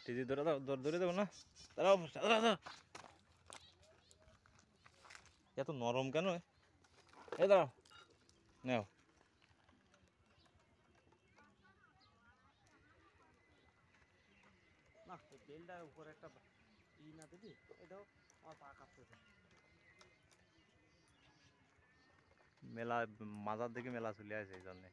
টিজি ধরে দাও, ধরে দেবো না, দাঁড়াও দাঁড়াও। এত নরম কেন? এই দাঁড়াও, নাও। না বেলটার উপরে একটা ই না দিবি, এটাও আমার পা কাঁপতেছে। মেলা মাজার দিকে মেলা চলে আসে এই জন্যে।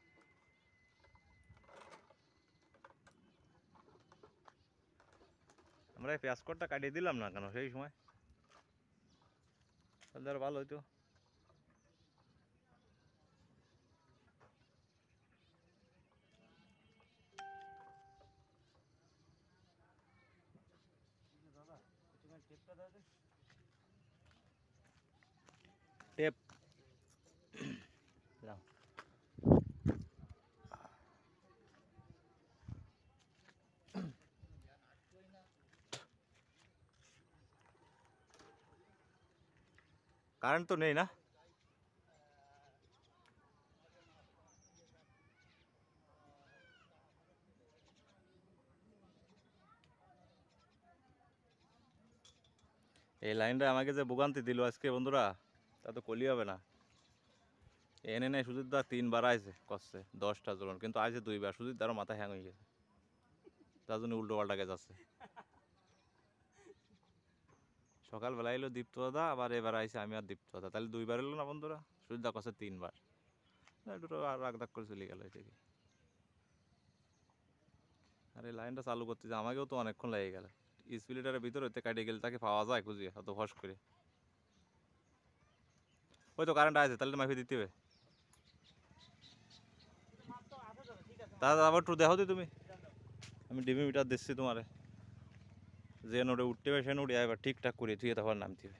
আমরা এই পেঁয়াজ কটটা কাটিয়ে দিলাম না কেন সেই সময়? তাহলে আর ভালো হইতো। দাদা একটুখানি টেপটা দাও তো। টেপ দাও। কারেন্ট তো নেই না? এই লাইনটা আমাকে যে ভোগান্তি দিল আজকে বন্ধুরা, তা তো কলি হবে না। এনে নেই সুজিত দা 3 বার আইছে করছে 10টা জ্বলন, কিন্তু আইছে 2 বার। সুজিত দারও মাথা হ্যাং হয়ে গেছে, তার জন্য উল্টো পাল্টা গেছে যাচ্ছে। সকালবেলা এলো দীপ্ত দাদা, আবার এবার আইছে আমি আর দীপ্ত দাদা, তাহলে 2 বার এলো না বন্ধুরা? সুজিত দা করছে 3 বার। দুটো আর রাগ দাগ করে চলে গেল এদিকে। আর এই লাইনটা চালু করতে যে আমাকেও তো অনেকক্ষণ লেগে গেল। স্পিলিটারের ভিতরে কাটিয়ে গেলে তাকে পাওয়া যায় খুঁজিয়ে অত ফস করে। ওই তো কারেন্ট আছে, তাহলে তো মাফি দিতে হবে। দাদা আবার একটু দেখো তো তুমি, আমি ডিবি মিটার দিচ্ছি তোমারে, যে নোটে উঠতে হবে সে নোটে এবার ঠিকঠাক করে তুই তারপর নামতে হবে।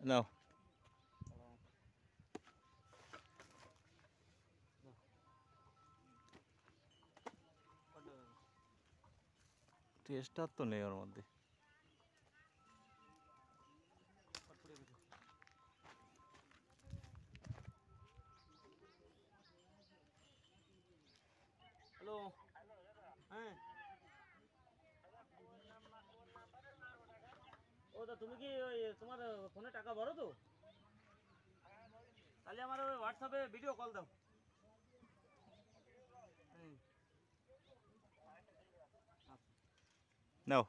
নাও টেস্টার তো নেই ওর মধ্যে। হ্যালো, হ্যাঁ ও দা তুমি কি ওই তোমার ফোনে টাকা ভরো তো? তাহলে আমার ওই হোয়াটসঅ্যাপে ভিডিও কল দাও। নাও